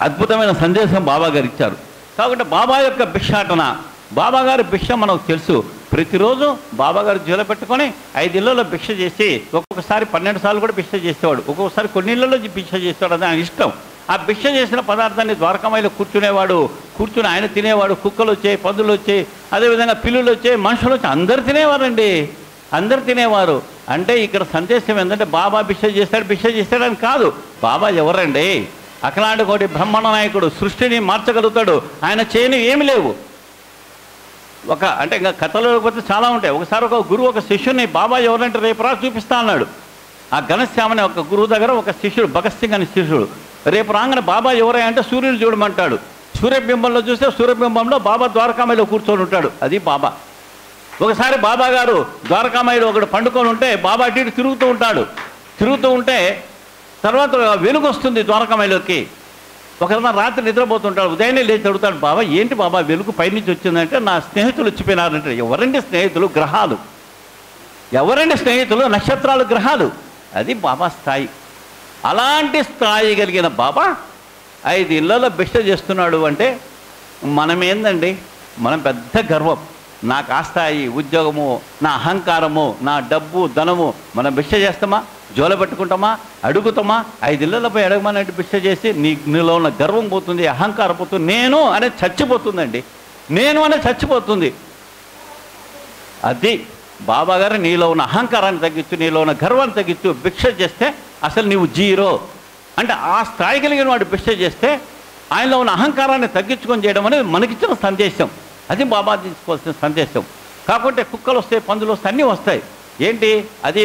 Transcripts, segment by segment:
అద్భుతమైన సందేశం బాబా గారు ఇచ్చారు. కాబట్టి బాబా యొక్క భిక్షాటన, బాబా గారి భిక్ష మనకు తెలుసు. ప్రతిరోజు బాబా గారు జీలో పెట్టుకొని 5 ఇళ్లలో భిక్ష చేసి, ఒక్కొక్కసారి 12 సార్లు కూడా భిక్ష చేసేవాడు, ఒక్కొక్కసారి కొన్ని ఇళ్లలో భిక్ష చేసేవాడు. అది ఆయన ఇష్టం. ఆ భిక్ష చేసిన పదార్థాన్ని ద్వారకామాయిలో కూర్చునేవాడు, కూర్చుని ఆయన తినేవాడు. కుక్కలు వచ్చాయి, పందులు వచ్చాయి, అదేవిధంగా పిల్లులు వచ్చాయి, మనుషులు వచ్చి అందరు తినేవారండి, అందరు తినేవారు. అంటే ఇక్కడ సందేశం ఏంటంటే బాబా భిక్ష చేస్తాడని కాదు. బాబా ఎవరండి? అఖిలాండ కోటి బ్రహ్మాండ నాయకుడు, సృష్టిని మార్చగలుగుతాడు. ఆయన చేయని ఏమి లేవు. అంటే ఇంకా కథలో పోతే చాలా ఉంటాయి. ఒకసారి ఒక గురువు ఒక శిష్యుని, బాబా ఎవరంటే రేపు రా చూపిస్తా అన్నాడు. ఆ ఘనశ్యామని ఒక గురువు దగ్గర ఒక శిష్యుడు, భగత్ సింగ్ అనే శిష్యుడు, రేపు రాగానే బాబా ఎవరై అంటే సూర్యుని చూడమంటాడు. సూర్యబింబంలో చూస్తే సూర్యబింబంలో బాబా ద్వారకామాయిలో కూర్చొని ఉంటాడు. అది బాబా. ఒకసారి బాబా గారు ద్వారకామాయిలో ఒకడు పండుకొని ఉంటే బాబా అటు ఇటు తిరుగుతూ ఉంటే తర్వాత వెలుగు వస్తుంది ద్వారకామాయిలోకి. ఒకసారి రాత్రి నిద్రపోతుంటాడు, ఉదయాన్నే లేచి అడుగుతాడు, బాబా ఏంటి బాబా వెలుగు పైనుంచి వచ్చిందంటే నా స్నేహితులు వచ్చిపోయినారంటే. ఎవరండి స్నేహితులు? గ్రహాలు. ఎవరండి స్నేహితులు? నక్షత్రాలు, గ్రహాలు. అది బాబా స్థాయి. అలాంటి స్థాయి కలిగిన బాబా 5 ఇళ్లలో భిక్ష చేస్తున్నాడు అంటే మనం ఏందండి? మనం పెద్ద గర్వం. నాకు ఆ స్థాయి, ఉద్యోగము, నా అహంకారము, నా డబ్బు, ధనము. మనం భిక్ష చేస్తామా? జోల పెట్టుకుంటామా? అడుగుతామా? 5 ఇళ్లలో పోయి అడగమనంటే భిక్ష చేసి నీలో ఉన్న గర్వం పోతుంది, అహంకారం పోతుంది, నేను అనేది చచ్చిపోతుందండి. నేను అనేది చచ్చిపోతుంది. అది బాబా గారు నీలో ఉన్న అహంకారాన్ని తగ్గించు, నీలో ఉన్న గర్వాన్ని తగ్గించు. భిక్ష చేస్తే అసలు నీవు జీరో అంటే ఆ స్థాయి కలిగిన వాడు భిక్ష చేస్తే ఆయనలో ఉన్న అహంకారాన్ని తగ్గించుకొని చేయడం అనేది మనకిచ్చిన సందేశం. అది బాబా తీసుకోవాల్సిన సందేశం. కాకుంటే కుక్కలు వస్తాయి, పందులు వస్తాయి, అన్నీ వస్తాయి. ఏంటి అది?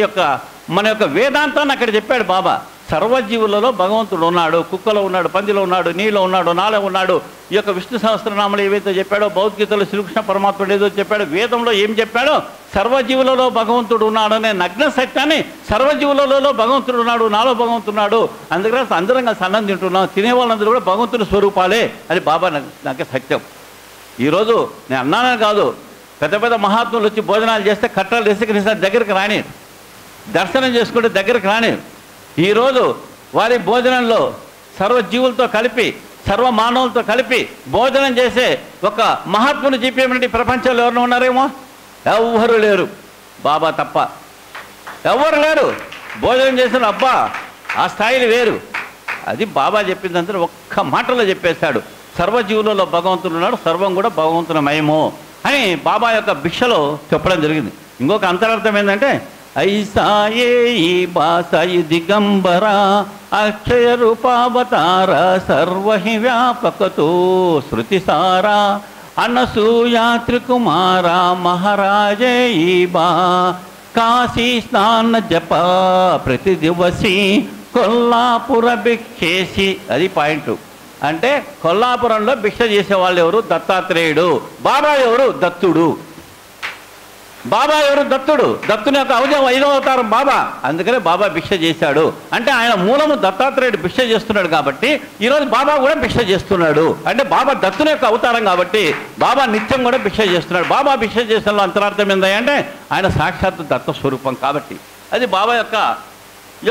మన యొక్క వేదాంతాన్ని అక్కడ చెప్పాడు బాబా. సర్వజీవులలో భగవంతుడు ఉన్నాడు, కుక్కలో ఉన్నాడు, పందిలో ఉన్నాడు, నీలో ఉన్నాడు, నాలో ఉన్నాడు. ఈ యొక్క విష్ణు సహస్రనామాలు ఏవైతే చెప్పాడో, భగవద్గీతలో శ్రీకృష్ణ పరమాత్ముడు ఏదో చెప్పాడో, వేదంలో ఏం చెప్పాడో, సర్వజీవులలో భగవంతుడు ఉన్నాడు అనే నగ్న సత్యాన్ని, సర్వజీవులలో భగవంతుడు ఉన్నాడు, నాలో భగవంతున్నాడు, అందుకని అందరం కలిసి అన్నం తింటున్నాం, తినేవాళ్ళందరూ కూడా భగవంతుని స్వరూపాలే అని బాబా నాకు సత్యం. ఈరోజు నేను అన్నానని కాదు, పెద్ద పెద్ద మహాత్ములు వచ్చి భోజనాలు చేస్తే కట్టాలు వేసి దగ్గరికి రాని, దర్శనం చేసుకుంటే దగ్గరికి రాని. ఈరోజు వారి భోజనంలో సర్వజీవులతో కలిపి, సర్వ మానవులతో కలిపి భోజనం చేసే ఒక మహాత్ముని చెప్పేమంటే ప్రపంచంలో ఎవరు ఉన్నారేమో? ఎవ్వరు లేరు, బాబా తప్ప. ఎవ్వరు లేరు. భోజనం చేసిన అబ్బా ఆ స్థాయిలు వేరు. అది బాబా చెప్పిందంతా ఒక్క మాటలో చెప్పేశాడు. సర్వజీవులలో భగవంతుడు ఉన్నాడు, సర్వం కూడా భగవంతునమయము అని బాబా యొక్క భిక్షలో చెప్పడం జరిగింది. ఇంకొక అంతరార్థం ఏంటంటే, ఐసాయే ఈ బాసాయి దిగంబర అక్షయ రూపావతార సర్వహి వ్యాపకతో శృతిసారా అనసూయాత్రికుమార మహారాజే ఈ బా కాశీ స్నాన జప ప్రతి దివసి కొల్లాపుర భిక్షేసి. అది పాయింట్. అంటే కొల్లాపురంలో భిక్ష చేసేవాళ్ళు ఎవరు? దత్తాత్రేయుడు. బాబా ఎవరు? దత్తుడు. బాబా ఎవరు? దత్తుడు. దత్తుని యొక్క 5వ అవతారం బాబా. అందుకనే బాబా భిక్ష చేశాడు. అంటే ఆయన మూలము దత్తాత్రేయుడు భిక్ష చేస్తున్నాడు కాబట్టి ఈరోజు బాబా కూడా భిక్ష చేస్తున్నాడు. అంటే బాబా దత్తుని యొక్క అవతారం కాబట్టి బాబా నిత్యం కూడా భిక్ష చేస్తున్నాడు. బాబా భిక్ష చేసిన అంతరార్థం ఏంటంటే ఆయన సాక్షాత్తు దత్త స్వరూపం కాబట్టి. అది బాబా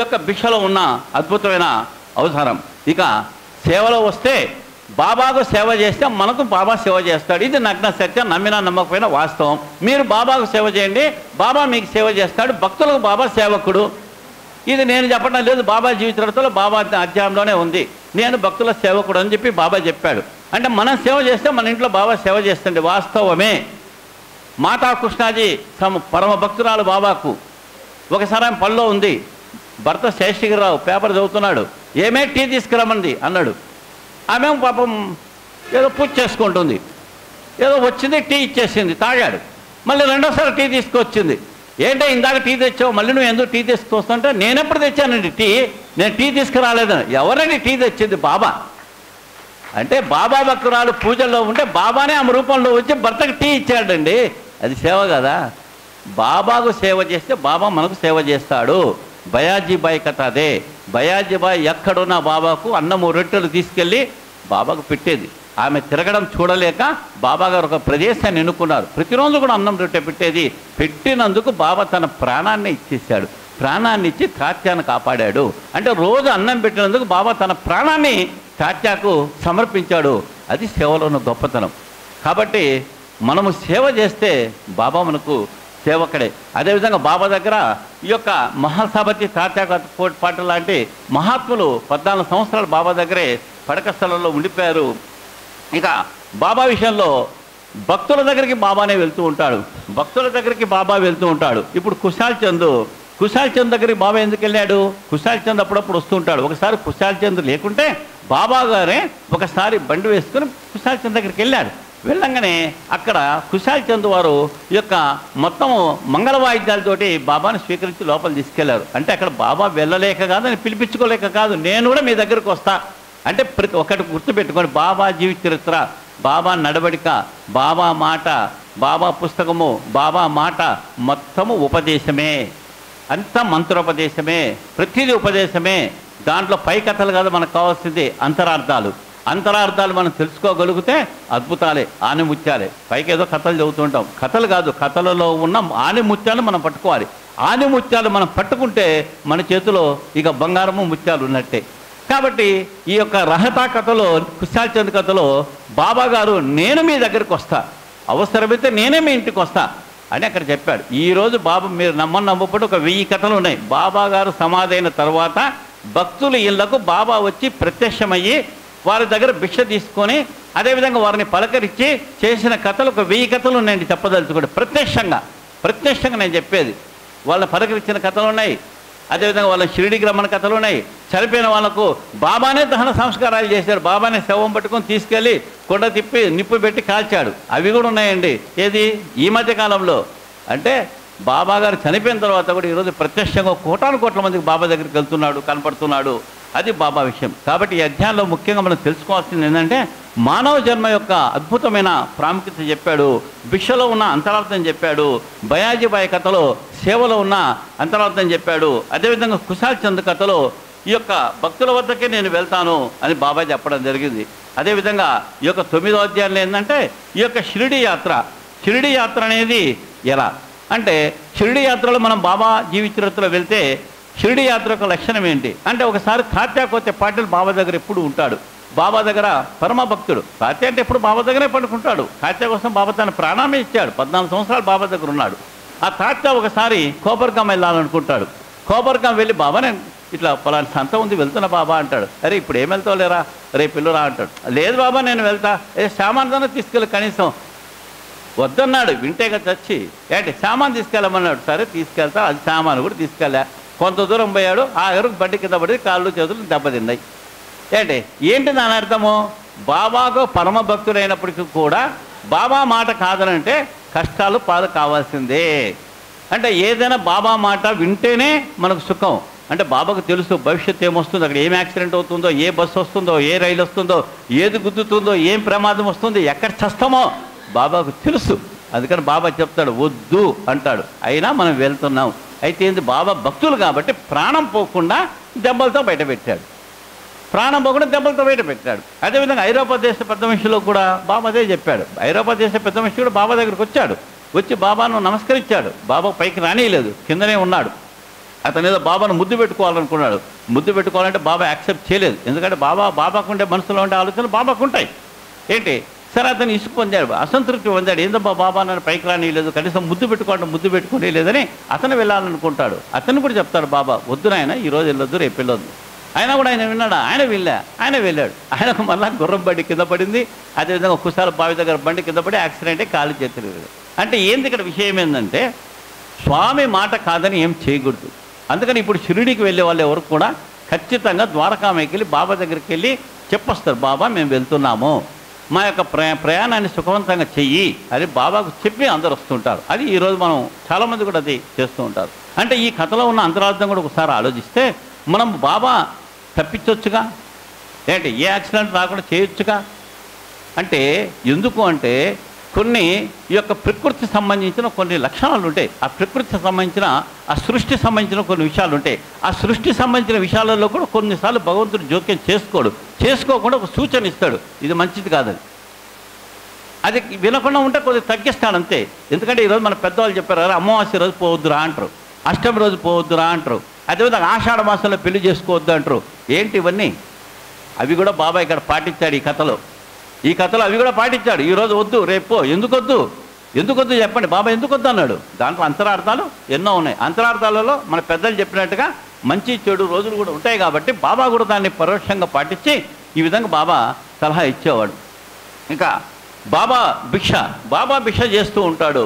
యొక్క భిక్షలో ఉన్న అద్భుతమైన అవతారం. ఇక సేవలో వస్తే బాబాకు సేవ చేస్తే మనకు బాబా సేవ చేస్తాడు. ఇది నగ్న సత్యం, నమ్మినా నమ్మకపోయినా వాస్తవం. మీరు బాబాకు సేవ చేయండి, బాబా మీకు సేవ చేస్తాడు. భక్తులకు బాబా సేవకుడు. ఇది నేను చెప్పడం లేదు, బాబా జీవితంలో బాబా అధ్యాయంలోనే ఉంది. నేను భక్తుల సేవకుడు అని చెప్పి బాబా చెప్పాడు. అంటే మనం సేవ చేస్తే మన ఇంట్లో బాబా సేవ చేస్తుంది, వాస్తవమే. మాతా కృష్ణాజీ పరమ భక్తురాలు బాబాకు. ఒకసారి ఆమె పనిలో ఉంది, భర్త శేషగిరిరావు పేపర్ చదువుతున్నాడు, ఏమే టీ తీసుకురమ్మంది అన్నాడు. ఆమె పాపం ఏదో పూజ చేసుకుంటుంది, ఏదో వచ్చింది టీ ఇచ్చేసింది, తాగాడు. మళ్ళీ రెండోసారి టీ తీసుకొచ్చింది. ఏంటో ఇందాక టీ తెచ్చావు, మళ్ళీ నువ్వు ఎందుకు టీ తీసుకొస్తుంటే, నేను ఎప్పుడు తెచ్చానండి టీ, నేను టీ తీసుకురాలేదని. ఎవరండి టీ తెచ్చింది? బాబా. అంటే బాబా భక్తురాలు పూజల్లో ఉంటే బాబానే ఆమె రూపంలో వచ్చి భర్తకు టీ ఇచ్చాడండి. అది సేవ కదా. బాబాకు సేవ చేస్తే బాబా మనకు సేవ చేస్తాడు. బయాజీబాయి కథ అదే. బయాజీబాయి ఎక్కడున్నా బాబాకు అన్నము రొట్టెలు తీసుకెళ్ళి బాబాకు పెట్టేది. ఆమె తిరగడం చూడలేక బాబాగారు ఒక ప్రదేశాన్ని ఎన్నుకున్నారు. ప్రతిరోజు కూడా అన్నం రొట్టె పెట్టేది. పెట్టినందుకు బాబా తన ప్రాణాన్ని ఇచ్చేశాడు. ప్రాణాన్ని ఇచ్చి తాత్యాను కాపాడాడు. అంటే రోజు అన్నం పెట్టినందుకు బాబా తన ప్రాణాన్ని తాత్యాకు సమర్పించాడు. అది సేవలో ఉన్న గొప్పతనం. కాబట్టి మనము సేవ చేస్తే బాబా మనకు సేవకుడే. అదేవిధంగా బాబా దగ్గర ఈ యొక్క మహాసభతి తాత్యాక పాట లాంటి మహాత్ములు 14 సంవత్సరాలు బాబా దగ్గరే పడక స్థలంలో ఉండిపోయారు. ఇక బాబా విషయంలో భక్తుల దగ్గరికి బాబానే వెళ్తూ ఉంటాడు. భక్తుల దగ్గరికి బాబా వెళ్తూ ఉంటాడు. ఇప్పుడు కుశాల్ చంద్ దగ్గరికి బాబా ఎందుకు వెళ్ళాడు? కుశాల్ చంద్ అప్పుడప్పుడు వస్తూ ఉంటాడు. ఒకసారి కుశాల్ చంద్ లేకుంటే బాబా గారే ఒకసారి బండి వేసుకుని కుశాల్ చంద్ దగ్గరికి వెళ్ళాడు. వెళ్ళంగానే అక్కడ కుశాల్ చంద్ వారు ఈ యొక్క మొత్తం మంగళ వాయిద్యాలతోటి బాబాను స్వీకరించి లోపల తీసుకెళ్లారు. అంటే అక్కడ బాబా వెళ్ళలేక కాదు, అని పిలిపించుకోలేక కాదు, నేను కూడా మీ దగ్గరకు వస్తా అంటే ప్రతి ఒక్కటి గుర్తుపెట్టుకోండి. బాబా జీవిత చరిత్ర, బాబా నడవడిక, బాబా మాట, బాబా పుస్తకము, బాబా మాట మొత్తము ఉపదేశమే. అంతా మంత్రోపదేశమే, ప్రతిదీ ఉపదేశమే. దాంట్లో పై కథలు కాదు మనకు కావాల్సింది అంతరార్థాలు మనం తెలుసుకోగలిగితే అద్భుతాలే, ఆనిముత్యాలే. పైకి ఏదో కథలు చదువుతుంటాం, కథలు కాదు, కథలలో ఉన్న ఆనిముత్యాలు మనం పట్టుకోవాలి. ఆనిముత్యాలు మనం పట్టుకుంటే మన చేతిలో ఇక బంగారము ముత్యాలు ఉన్నట్టే. కాబట్టి ఈ యొక్క రహతా కథలో, కుశాల్ చంద్ కథలో బాబా గారు నేను మీ దగ్గరికి వస్తా, అవసరమైతే నేనే మీ ఇంటికి వస్తా అని అక్కడ చెప్పాడు. ఈరోజు బాబా మీరు నమ్మకపోతే ఒక 1000 కథలు ఉన్నాయి. బాబా గారు సమాధి అయిన తర్వాత భక్తుల ఇళ్లకు బాబా వచ్చి ప్రత్యక్షమయ్యి వారి దగ్గర భిక్ష తీసుకొని అదేవిధంగా వారిని పలకరించి చేసిన కథలు ఒక 1000 కథలు ఉన్నాయండి. చెప్పదలుచుకోండి, ప్రత్యక్షంగా నేను చెప్పేది. వాళ్ళని పలకరించిన కథలు ఉన్నాయి. అదేవిధంగా వాళ్ళ షిరిడికి రమ్మని కథలు ఉన్నాయి. చనిపోయిన వాళ్ళకు బాబానే దహన సంస్కారాలు చేశారు. బాబానే శవం పట్టుకొని తీసుకెళ్ళి కొండ తిప్పి నిప్పు పెట్టి కాల్చాడు. అవి కూడా ఉన్నాయండి. ఏది ఈ మధ్య కాలంలో అంటే బాబా గారు చనిపోయిన తర్వాత కూడా ఈరోజు ప్రత్యక్షంగా కోట్ల మందికి బాబా దగ్గరికి వెళ్తున్నాడు, కనపడుతున్నాడు. అది బాబా విషయం. కాబట్టి ఈ అధ్యాయంలో ముఖ్యంగా మనం తెలుసుకోవాల్సింది ఏంటంటే మానవ జన్మ యొక్క అద్భుతమైన ప్రాముఖ్యత చెప్పాడు. భిక్షలో ఉన్న అంతరార్థం చెప్పాడు. బయాజీబాయి కథలో సేవలో ఉన్న అంతరార్థం చెప్పాడు. అదేవిధంగా కుశాల్ చంద్ కథలో ఈ యొక్క భక్తుల వద్దకే నేను వెళ్తాను అని బాబా చెప్పడం జరిగింది. అదేవిధంగా ఈ యొక్క 9వ అధ్యాయంలో ఏంటంటే ఈ యొక్క షిరిడి యాత్ర అనేది ఎలా అంటే, షిరిడి యాత్రలో మనం బాబా జీవిత చరిత్రలో వెళ్తే షిరిడి యాత్ర యొక్క లక్షణం ఏంటి అంటే, ఒకసారి తాత్యాకోతే పాటిల్ బాబా దగ్గర ఎప్పుడు ఉంటాడు. బాబా దగ్గర పరమ భక్తుడు. తాత్య అంటే ఎప్పుడు బాబా దగ్గరే పడుకుంటాడు. తాత్య కోసం బాబా తన ప్రాణామే ఇచ్చాడు. 14 సంవత్సరాలు బాబా దగ్గర ఉన్నాడు. ఆ తాత్య ఒకసారి కోపర్గాం వెళ్ళాలనుకుంటాడు. కోపర్గాం వెళ్ళి బాబా నేను ఇట్లా పలానా సంత ఉంది వెళ్తున్నా బాబా అంటాడు. అరే ఇప్పుడు ఏం వెళ్తావు లేరా, రేపు పిల్లరా అంటాడు. లేదు బాబా నేను వెళ్తా, సామాన్దాన్ని తీసుకెళ్ళి, కనీసం వద్దన్నాడు, వింటేగా చచ్చి ఏంటి సామాన్ తీసుకెళ్ళమన్నాడు. సరే తీసుకెళ్తా, అది సామాను కూడా తీసుకెళ్ళా. కొంత దూరం పోయాడు, ఆ ఎరుకు బండి కింద పడి కాళ్ళు చేతులు దెబ్బతిన్నాయి. ఏంటి దాని అర్థము? బాబాకు పరమ భక్తుడైనప్పటికీ కూడా బాబా మాట కాదనంటే కష్టాలు పాలు కావాల్సిందే. అంటే ఏదైనా బాబా మాట వింటేనే మనకు సుఖం. అంటే బాబాకు తెలుసు భవిష్యత్తు ఏమొస్తుందో, అక్కడ ఏం యాక్సిడెంట్ అవుతుందో, ఏ బస్సు వస్తుందో, ఏ రైలు వస్తుందో, ఏది గుద్దుతుందో, ఏం ప్రమాదం వస్తుందో, ఎక్కడ చస్తామో బాబాకు తెలుసు. అందుకని బాబా చెప్తాడు వద్దు అంటాడు. అయినా మనం వెళ్తున్నాం. అయితే ఏంది, బాబా భక్తులు కాబట్టి ప్రాణం పోకుండా దెబ్బలతో బయట పెట్టాడు. అదేవిధంగా ఐరోపా దేశ పెద్ద మనిషిలో కూడా బాబా అదే చెప్పాడు. ఐరోపా దేశ పెద్ద మనిషి కూడా బాబా దగ్గరికి వచ్చాడు. వచ్చి బాబాను నమస్కరించాడు. బాబా పైకి రానియలేదు, కిందనే ఉన్నాడు. అతను ఏదో బాబాను ముద్దు పెట్టుకోవాలనుకున్నాడు. ముద్దు పెట్టుకోవాలంటే బాబా యాక్సెప్ట్ చేయలేదు. ఎందుకంటే బాబాకుండే మనసులో ఉండే ఆలోచనలు బాబాకుంటాయి. ఏంటి సరే అతను ఇసుకు పొందాడు, అసంతృప్తి పొందాడు. ఏందబ్బా బాబా నన్ను పైకి రానియలేదు, కనీసం ముద్దు పెట్టుకునే లేదని అతను వెళ్ళాలనుకుంటాడు. అతను కూడా చెప్తాడు బాబా వద్దు నాయన, ఈరోజు వెళ్ళొద్దు, రేపు వెళ్ళొద్దు. అయినా కూడా ఆయన విన్నాడా? ఆయన వెళ్ళాడు. ఆయనకు మళ్ళా గుర్రం బండి కింద పడింది. అదేవిధంగా కుశాల బావి దగ్గర బండి కింద పడి యాక్సిడెంట్ అయ్యి కాలు చేతులు. అంటే ఏంది ఇక్కడ విషయం ఏంటంటే, స్వామి మాట కాదని ఏం చేయకూడదు. అందుకని ఇప్పుడు షిరిడీకి వెళ్ళే వాళ్ళు ఎవరు కూడా ఖచ్చితంగా ద్వారకామాయికి వెళ్ళి బాబా దగ్గరికి వెళ్ళి చెప్పొస్తారు, బాబా మేము వెళ్తున్నాము, మా యొక్క ప్రయాణాన్ని సుఖవంతంగా చెయ్యి అని బాబాకు చెప్పి అందరు వస్తుంటారు. అది ఈరోజు మనం చాలామంది కూడా అది చేస్తూ ఉంటారు. అంటే ఈ కథలో ఉన్న అంతరార్థం కూడా ఒకసారి ఆలోచిస్తే మనం బాబా తప్పించవచ్చుగా, ఏంటి ఏ యాక్సిడెంట్ రాకుండా చేయొచ్చుగా. అంటే ఎందుకు అంటే కొన్ని ఈ యొక్క ప్రకృతి సంబంధించిన కొన్ని లక్షణాలు ఉంటాయి. ఆ ప్రకృతికి సంబంధించిన, ఆ సృష్టి సంబంధించిన కొన్ని విషయాలు ఉంటాయి. ఆ సృష్టి సంబంధించిన విషయాలలో కూడా కొన్నిసార్లు భగవంతుడు జోక్యం చేసుకోకుండా ఒక సూచన ఇస్తాడు, ఇది మంచిది కాదని. అది వినకుండా ఉంటే కొద్దిగా తగ్గిస్తాడు అంతే. ఎందుకంటే ఈరోజు మన పెద్దవాళ్ళు చెప్పారు కదా, అమావాస్య రోజు పోవద్దురా అంటారు, అష్టమి రోజు పోవద్దురా అంటారు, అదేవిధంగా ఆషాఢ మాసంలో పెళ్లి చేసుకోవద్దు అంటారు. ఏంటి ఇవన్నీ? అవి కూడా బాబా ఇక్కడ పాటించాడు ఈ కథలో అవి కూడా పాటించాడు. ఈరోజు వద్దు, రేపు ఎందుకు వద్దు చెప్పండి, బాబా ఎందుకు వద్దు అన్నాడు. దాంట్లో అంతరార్థాలు ఎన్నో ఉన్నాయి. అంతరార్థాలలో మన పెద్దలు చెప్పినట్టుగా మంచి చెడు రోజులు కూడా ఉంటాయి కాబట్టి బాబా కూడా దాన్ని పరోక్షంగా పాటించి ఈ విధంగా బాబా సలహా ఇచ్చేవాడు. ఇంకా బాబా భిక్ష చేస్తూ ఉంటాడు.